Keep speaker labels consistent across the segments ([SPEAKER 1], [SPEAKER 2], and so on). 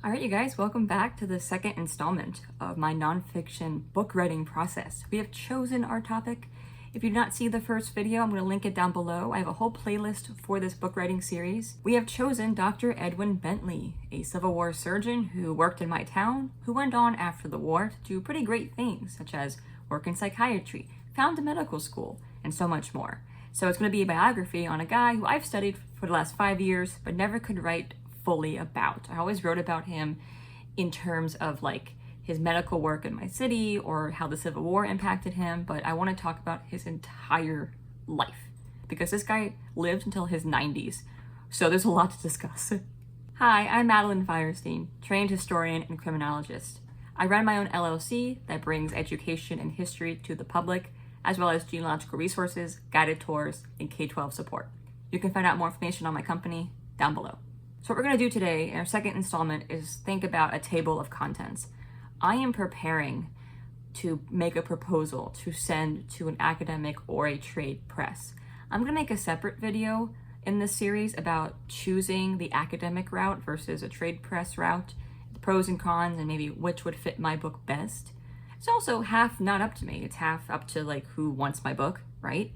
[SPEAKER 1] All right, you guys, welcome back to the second installment of my nonfiction book writing process. We have chosen our topic. If you did not see the first video, I'm going to link it down below. I have a whole playlist for this book writing series. We have chosen Dr. Edwin Bentley, a Civil War surgeon who worked in my town, who went on after the war to do pretty great things, such as work in psychiatry, found a medical school, and so much more. So it's going to be a biography on a guy who I've studied for the last 5 years, but never could write fully about. I always wrote about him in terms of like his medical work in my city or how the Civil War impacted him, but I want to talk about his entire life because this guy lived until his 90s, so there's a lot to discuss. Hi, I'm Madeline Feierstein, trained historian and criminologist. I run my own LLC that brings education and history to the public, as well as genealogical resources, guided tours, and K-12 support. You can find out more information on my company down below. So what we're going to do today in our second installment is think about a table of contents. I am preparing to make a proposal to send to an academic or a trade press. I'm going to make a separate video in this series about choosing the academic route versus a trade press route, the pros and cons, and maybe which would fit my book best. It's also half not up to me. It's half up to like who wants my book, right?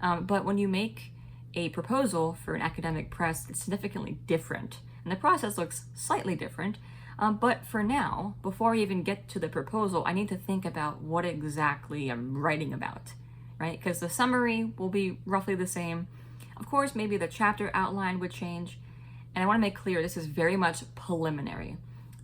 [SPEAKER 1] But when you make a proposal for an academic press, it's significantly different. And the process looks slightly different. But for now, before I even get to the proposal, I need to think about what exactly I'm writing about, right? Because the summary will be roughly the same. Of course, maybe the chapter outline would change. And I want to make clear this is very much preliminary.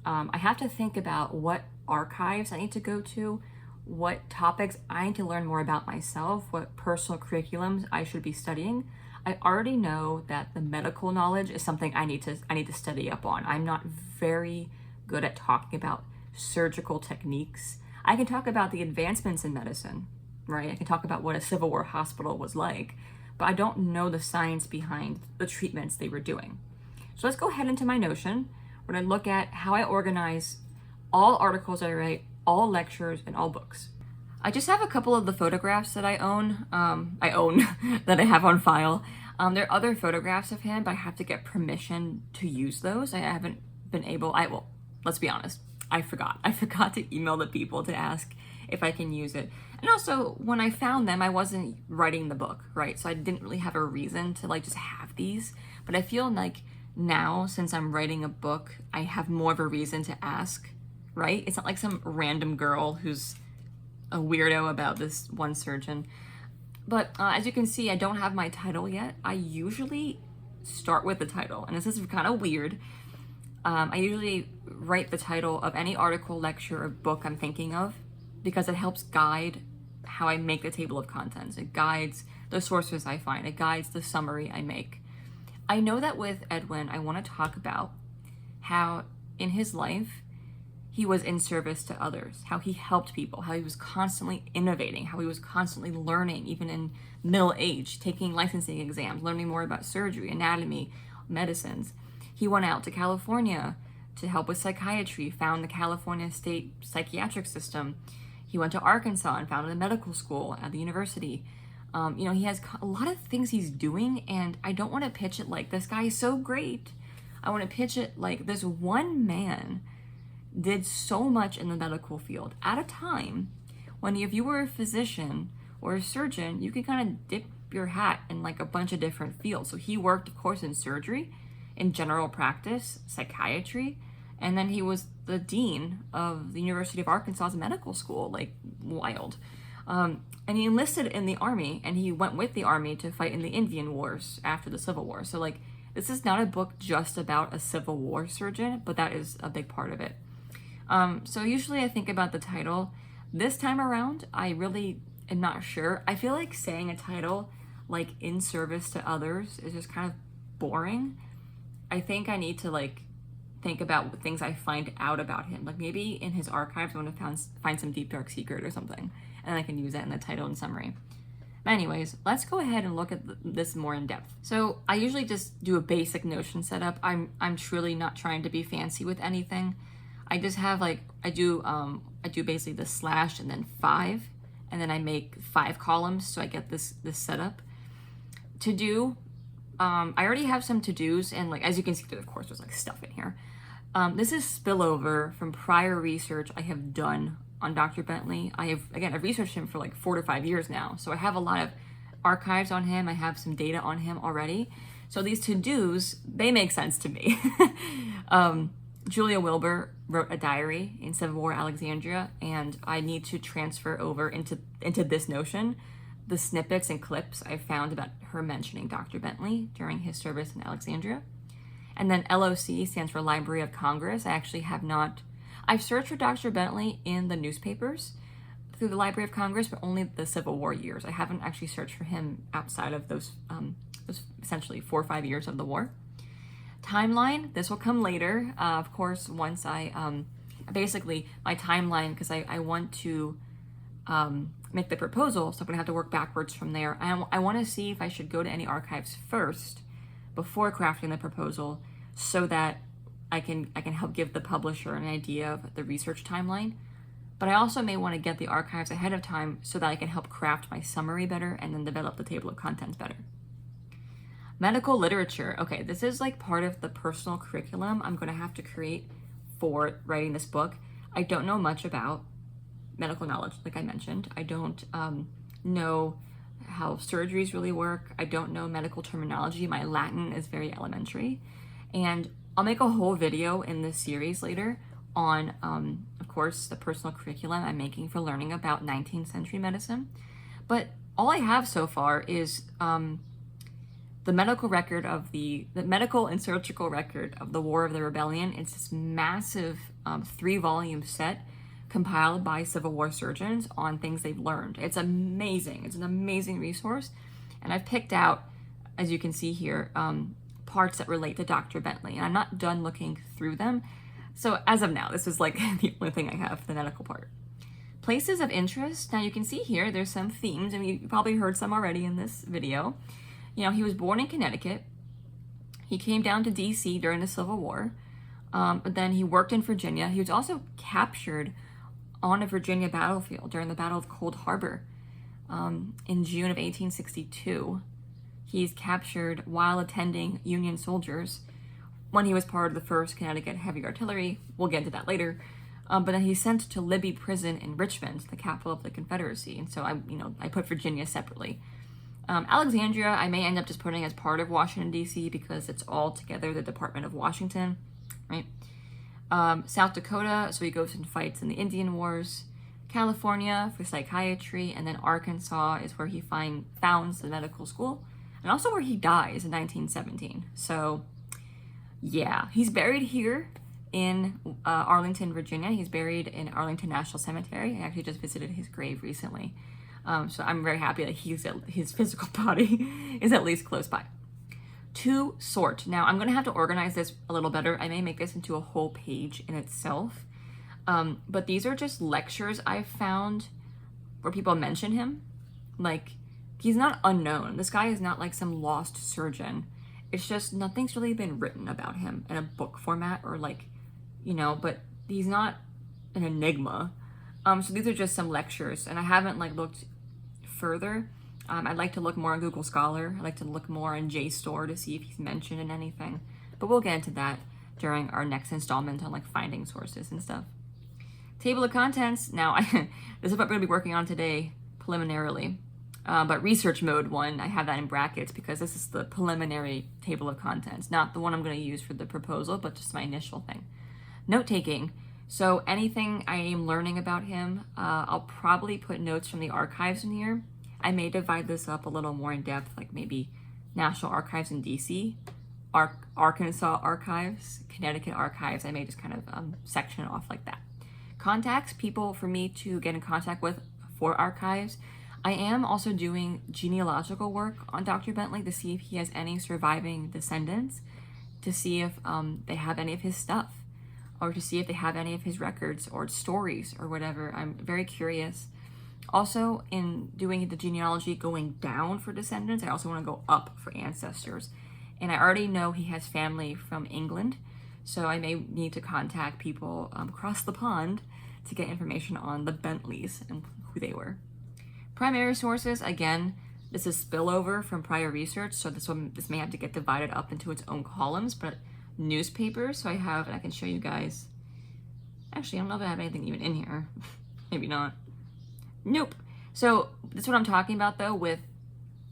[SPEAKER 1] I have to think about what archives I need to go to, what topics I need to learn more about myself, what personal curriculums I should be studying. I already know that the medical knowledge is something I need to study up on. I'm not very good at talking about surgical techniques. I can talk about the advancements in medicine, right? I can talk about what a Civil War hospital was like, but I don't know the science behind the treatments they were doing. So let's go ahead into my Notion. We're going to look at how I organize all articles I write, all lectures, and all books. I just have a couple of the photographs that I own that I have on file. There are other photographs of him, but I have to get permission to use those. I haven't been able, let's be honest, I forgot. I forgot to email the people to ask if I can use it. And also, when I found them, I wasn't writing the book, right? So I didn't really have a reason to like just have these. But I feel like now, since I'm writing a book, I have more of a reason to ask, right? It's not like some random girl who's a weirdo about this one surgeon. But as you can see, I don't have my title yet. I usually start with the title, and this is kind of weird. I usually write the title of any article, lecture, or book I'm thinking of because it helps guide how I make the table of contents. It guides the sources I find. It guides the summary I make. I know that with Edwin, I want to talk about how in his life, he was in service to others, how he helped people, how he was constantly innovating, how he was constantly learning, even in middle age, taking licensing exams, learning more about surgery, anatomy, medicines. He went out to California to help with psychiatry, found the California State Psychiatric System. He went to Arkansas and founded a medical school at the university. He has a lot of things he's doing, and I don't want to pitch it like this guy is so great. I want to pitch it like this one man did so much in the medical field at a time when if you were a physician or a surgeon, you could kind of dip your hat in like a bunch of different fields. So he worked, of course, in surgery, in general practice, psychiatry, and then he was the dean of the University of Arkansas Medical School, like wild. And he enlisted in the army, and he went with the army to fight in the Indian Wars after the Civil War. So like, this is not a book just about a Civil War surgeon, but that is a big part of it. So usually I think about the title. This time around, I really am not sure. I feel like saying a title like In Service to Others is just kind of boring. I think I need to like think about things I find out about him. Like maybe in his archives, I want to find some deep dark secret or something, and I can use that in the title and summary. But anyways, let's go ahead and look at this more in depth. So I usually just do a basic Notion setup. I'm truly not trying to be fancy with anything. I just have like, I do basically the slash and then 5, and then I make 5 columns so I get this setup. To do, I already have some to-dos, and like, as you can see, of course, there's like stuff in here. This is spillover from prior research I have done on Dr. Bentley. I've researched him for like 4 to 5 years now. So I have a lot of archives on him. I have some data on him already. So these to-dos, they make sense to me. Julia Wilbur wrote a diary in Civil War Alexandria, and I need to transfer over into this notion the snippets and clips I found about her mentioning Dr. Bentley during his service in Alexandria. And then LOC stands for Library of Congress. I actually have not, I've searched for Dr. Bentley in the newspapers through the Library of Congress, but only the Civil War years. I haven't actually searched for him outside of those essentially 4 or 5 years of the war. Timeline, this will come later. Of course, once I, basically my timeline, because I want to make the proposal, so I'm gonna have to work backwards from there. I wanna see if I should go to any archives first before crafting the proposal so that I can help give the publisher an idea of the research timeline. But I also may wanna get the archives ahead of time so that I can help craft my summary better and then develop the table of contents better. Medical literature. Okay, this is like part of the personal curriculum I'm gonna have to create for writing this book. I don't know much about medical knowledge, like I mentioned. I don't know how surgeries really work. I don't know medical terminology. My Latin is very elementary. And I'll make a whole video in this series later on, of course, the personal curriculum I'm making for learning about 19th century medicine. But all I have so far is the medical record of the medical and surgical record of the War of the Rebellion. It's this massive 3-volume set compiled by Civil War surgeons on things they've learned. It's amazing. It's an amazing resource. And I've picked out, as you can see here, parts that relate to Dr. Bentley. And I'm not done looking through them. So as of now, this is like the only thing I have, the medical part. Places of interest. Now you can see here, there's some themes, and you probably heard some already in this video. You know, he was born in Connecticut. He came down to DC during the Civil War, but then he worked in Virginia. He was also captured on a Virginia battlefield during the Battle of Cold Harbor in June of 1862. He's captured while attending Union soldiers when he was part of the 1st Connecticut Heavy Artillery. We'll get into that later. But then he's sent to Libby Prison in Richmond, the capital of the Confederacy. And so I put Virginia separately. Alexandria, I may end up just putting as part of Washington, D.C. because it's all together the Department of Washington, right? South Dakota, so he goes and fights in the Indian Wars. California for psychiatry, and then Arkansas is where he founds the medical school, and also where he dies in 1917. So, yeah, he's buried here in Arlington, Virginia. He's buried in Arlington National Cemetery. I actually just visited his grave recently. So I'm very happy that his physical body is at least close by. To sort. Now I'm going to have to organize this a little better. I may make this into a whole page in itself. But these are just lectures I've found where people mention him. Like, he's not unknown. This guy is not like some lost surgeon. It's just nothing's really been written about him in a book format or like, but he's not an enigma. So these are just some lectures, and I haven't like looked further. I'd like to look more on Google Scholar. I'd like to look more on JSTOR to see if he's mentioned in anything. But we'll get into that during our next installment on like finding sources and stuff. Table of contents. Now, this is what we're going to be working on today, preliminarily. But research mode 1, I have that in brackets because this is the preliminary table of contents, not the one I'm going to use for the proposal, but just my initial thing. Note-taking. So anything I am learning about him, I'll probably put notes from the archives in here. I may divide this up a little more in depth, like maybe National Archives in DC, Arkansas Archives, Connecticut Archives. I may just kind of section it off like that. Contacts, people for me to get in contact with for archives. I am also doing genealogical work on Dr. Bentley to see if he has any surviving descendants, to see if they have any of his stuff, or to see if they have any of his records or stories or whatever. I'm very curious. Also, in doing the genealogy going down for descendants, I also want to go up for ancestors. And I already know he has family from England, so I may need to contact people across the pond to get information on the Bentleys and who they were. Primary sources, again, this is spillover from prior research, so this may have to get divided up into its own columns, but newspapers. So I have, and I can show you guys. Actually, I don't know if I have anything even in here. Maybe not. Nope. So this is what I'm talking about though with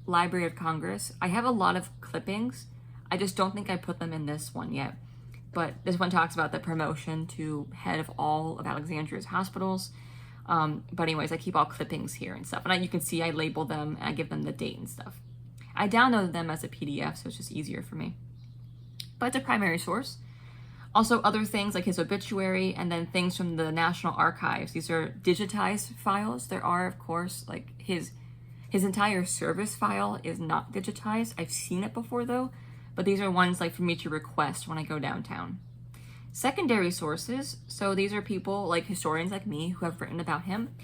[SPEAKER 1] Library of Congress. I have a lot of clippings. I just don't think I put them in this one yet. But this one talks about the promotion to head of all of Alexandria's hospitals. But anyways, I keep all clippings here and stuff. And you can see I label them and I give them the date and stuff. I downloaded them as a PDF, so it's just easier for me. But it's a primary source. Also other things like his obituary and then things from the National Archives. These are digitized files. There are, of course, like his entire service file is not digitized. I've seen it before though, but these are ones like for me to request when I go downtown. Secondary sources, so these are people like historians like me who have written about him.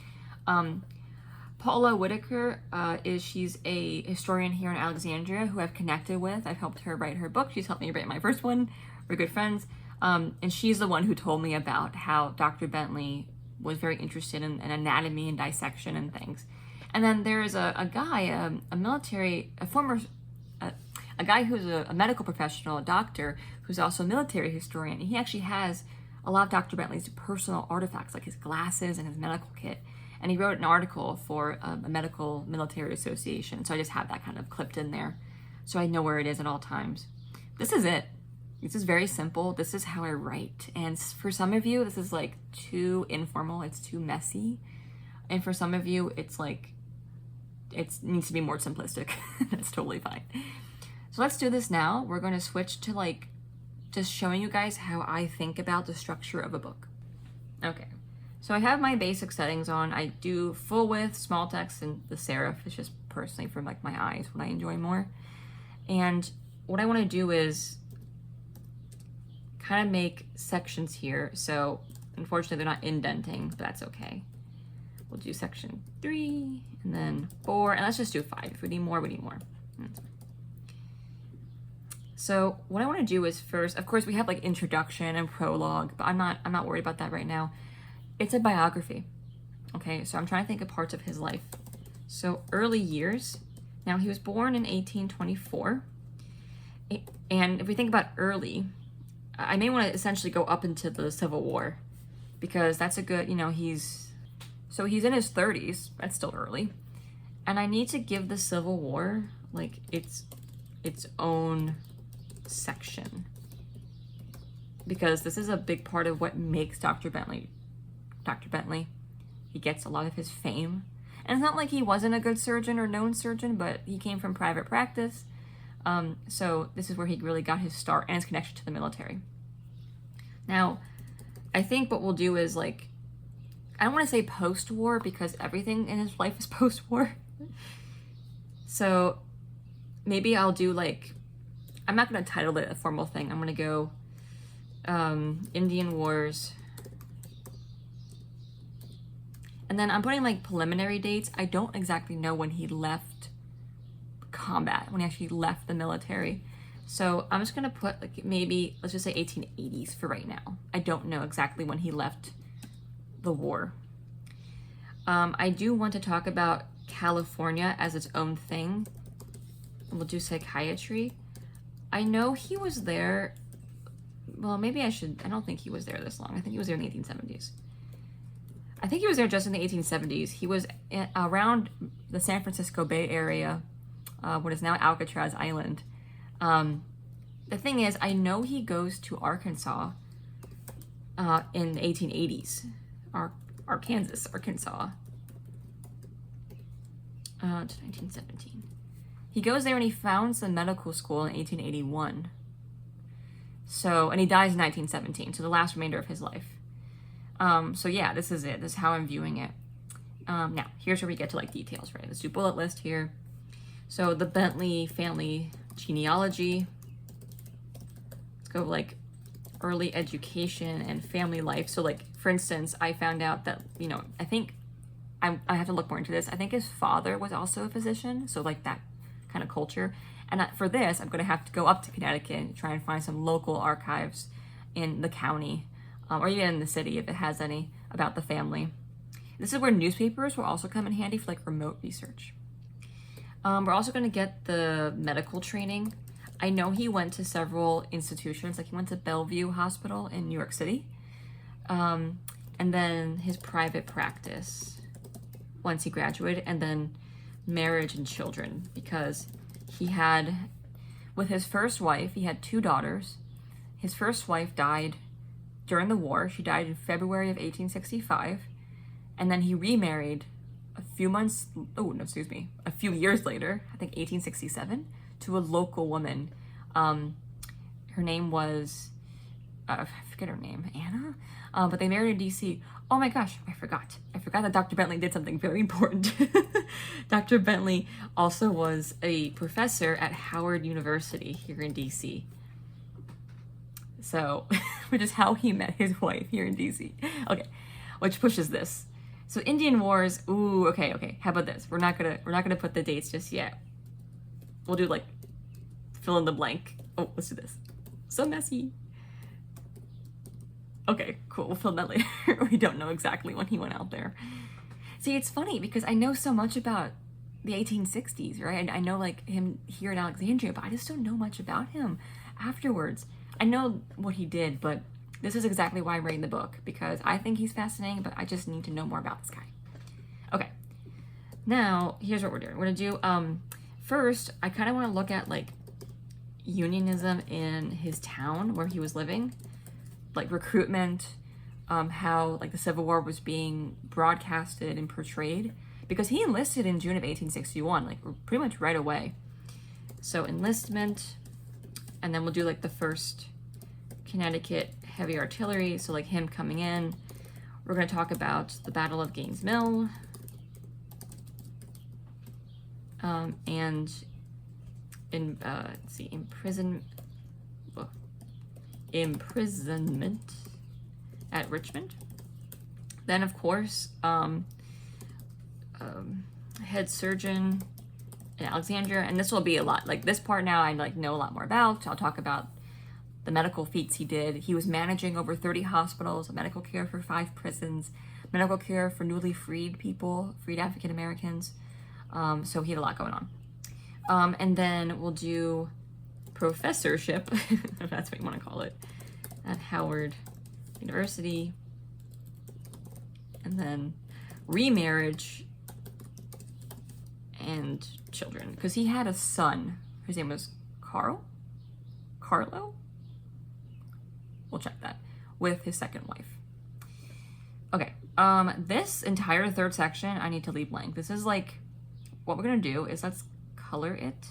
[SPEAKER 1] Paula Whitaker, she's a historian here in Alexandria who I've connected with. I've helped her write her book. She's helped me write my first one. We're good friends. And she's the one who told me about how Dr. Bentley was very interested in anatomy and dissection and things. And then there's a guy, a guy who's a medical professional, a doctor, who's also a military historian. And he actually has a lot of Dr. Bentley's personal artifacts, like his glasses and his medical kit. And he wrote an article for a medical military association. So I just have that kind of clipped in there so I know where it is at all times. This is it. This is very simple. This is how I write. And for some of you, this is like too informal. It's too messy. And for some of you, it's like, it needs to be more simplistic. That's totally fine. So let's do this now. We're going to switch to like just showing you guys how I think about the structure of a book. Okay. So I have my basic settings on. I do full width, small text, and the serif. It's just personally for like my eyes, what I enjoy more. And what I want to do is kind of make sections here. So unfortunately they're not indenting, but that's okay. We'll do section 3 and then 4, and let's just do 5. If we need more, we need more. So what I want to do is first, of course we have like introduction and prologue, but I'm not worried about that right now. It's a biography. Okay, so I'm trying to think of parts of his life. So early years. Now he was born in 1824. And if we think about early, I may want to essentially go up into the Civil War because that's a good, he's in his 30s. That's still early. And I need to give the Civil War like its own section because this is a big part of what makes Dr. Bentley. He gets a lot of his fame. And it's not like he wasn't a good surgeon or known surgeon, but he came from private practice. So this is where he really got his start and his connection to the military. Now, I think what we'll do is like, I don't want to say post-war because everything in his life is post-war. So maybe I'll do like, I'm not going to title it a formal thing. I'm going to go Indian Wars. And then I'm putting like preliminary dates. I don't exactly know when he left combat, when he actually left the military. So I'm just gonna put like maybe, let's just say 1880s for right now. I don't know exactly when he left the war. I do want to talk about California as its own thing. We'll do psychiatry. I know he was there, well maybe I don't think he was there this long. I think he was there in the 1870s. I think he was there just in the 1870s. He was around the San Francisco Bay Area, what is now Alcatraz Island. The thing is, I know he goes to Arkansas in the 1880s. Arkansas. To 1917. He goes there and he founds the medical school in 1881. So, and he dies in 1917, so the last remainder of his life. So yeah, this is it. This is how I'm viewing it. Now, here's where we get to like details, right? Let's do bullet list here. So the Bentley family genealogy. Let's go like early education and family life. So like, for instance, I found out that, I think I have to look more into this. I think his father was also a physician. So like that kind of culture. And for this, I'm going to have to go up to Connecticut and try and find some local archives in the county. Or even in the city if it has any about the family. This is where newspapers will also come in handy for like remote research. We're also going to get the medical training. I know he went to several institutions, like he went to Bellevue Hospital in New York City, and then his private practice once he graduated, and then marriage and children, because he had, with his first wife, he had 2 daughters. His first wife died during the war. She died in February of 1865, and then he remarried a few years later, I think 1867, to a local woman. Her name was, I forget her name, Anna? But they married in DC. Oh my gosh, I forgot that Dr. Bentley did something very important. Dr. Bentley also was a professor at Howard University here in DC. So, which is how he met his wife here in DC. Okay, which pushes this. So Indian Wars, ooh, okay. How about this? We're not gonna put the dates just yet. We'll do like fill in the blank. Oh, let's do this. So messy. Okay, cool. We'll fill that later. We don't know exactly when he went out there. See, it's funny because I know so much about the 1860s, right? I know like him here in Alexandria, but I just don't know much about him afterwards. I know what he did, but this is exactly why I'm writing the book, because I think he's fascinating, but I just need to know more about this guy. Okay, now here's what we're doing. We're gonna do, first, I kind of want to look at like unionism in his town where he was living, like recruitment, how like the Civil War was being broadcasted and portrayed, because he enlisted in June of 1861, like pretty much right away. So enlistment, and then we'll do like the first Connecticut heavy artillery, so like him coming in. We're going to talk about the Battle of Gaines Mill, and imprisonment at Richmond. Then of course, head surgeon in Alexandria, and this will be a lot, like this part now I like know a lot more about. I'll talk about the medical feats he did. He was managing over 30 hospitals, medical care for 5 prisons, medical care for newly freed people, freed African Americans. So he had a lot going on. And then we'll do professorship, if that's what you want to call it, at Howard University. And then remarriage and children, because he had a son. His name was Carlo? We'll check that, with his second wife. Okay, this entire third section I need to leave blank. This is like, what we're gonna do is let's color it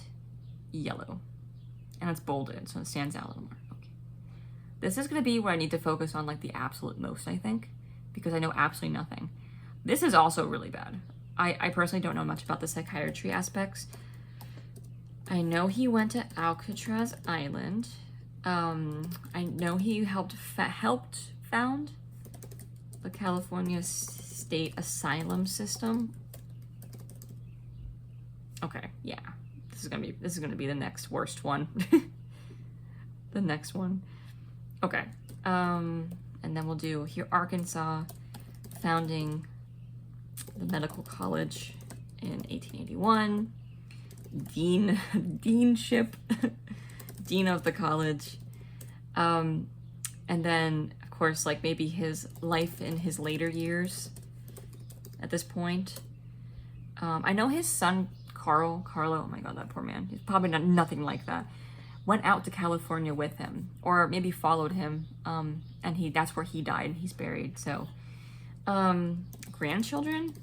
[SPEAKER 1] yellow, and it's bolded so it stands out a little more. Okay, this is gonna be where I need to focus on like the absolute most, I think, because I know absolutely nothing. This is also really bad. I personally don't know much about the psychiatry aspects. I know he went to Alcatraz Island. I know he helped found the California State Asylum System. Okay, yeah, this is gonna be the next worst one. The next one. Okay, and then we'll do here Arkansas, founding the medical college in 1881. Deanship. Dean of the college, and then of course like maybe his life in his later years at this point. I know his son Carlo, oh my god, that poor man, he's probably nothing like that, went out to California with him, or maybe followed him, and that's where he died and he's buried. So grandchildren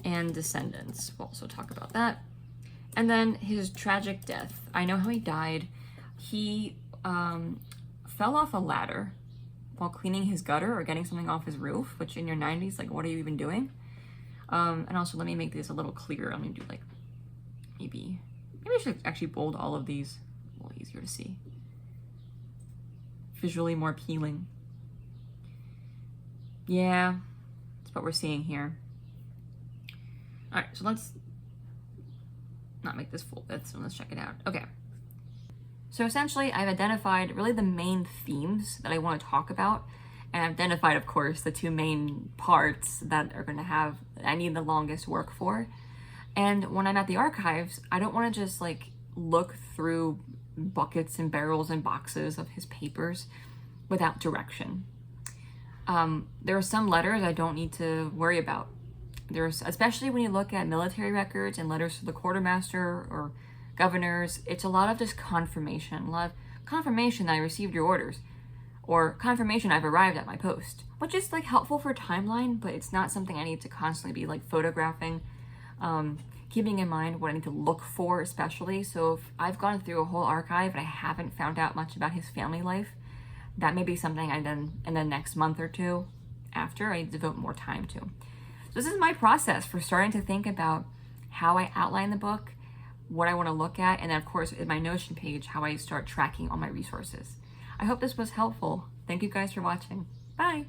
[SPEAKER 1] and descendants, we'll also talk about that. And then his tragic death. I know how he died. He fell off a ladder while cleaning his gutter or getting something off his roof, which in your 90s, like, what are you even doing? And also, let me make this a little clearer. Let me do like, maybe I should actually bold all of these. A little easier to see. Visually more appealing. Yeah, that's what we're seeing here. All right, so let's not make this full bit, so let's check it out. Okay. So essentially, I've identified really the main themes that I want to talk about, and I've identified, of course, the 2 main parts that are going to have, I need the longest work for. And when I'm at the archives, I don't want to just like look through buckets and barrels and boxes of his papers without direction. There are some letters I don't need to worry about. Especially when you look at military records and letters to the quartermaster or governors, it's a lot of just confirmation. A lot of confirmation that I received your orders, or confirmation I've arrived at my post, which is like helpful for timeline, but it's not something I need to constantly be like photographing, keeping in mind what I need to look for especially. So if I've gone through a whole archive and I haven't found out much about his family life, that may be something I done in the next month or two after I devote more time to. So this is my process for starting to think about how I outline the book, what I want to look at, and then of course in my Notion page, how I start tracking all my resources. I hope this was helpful. Thank you guys for watching. Bye.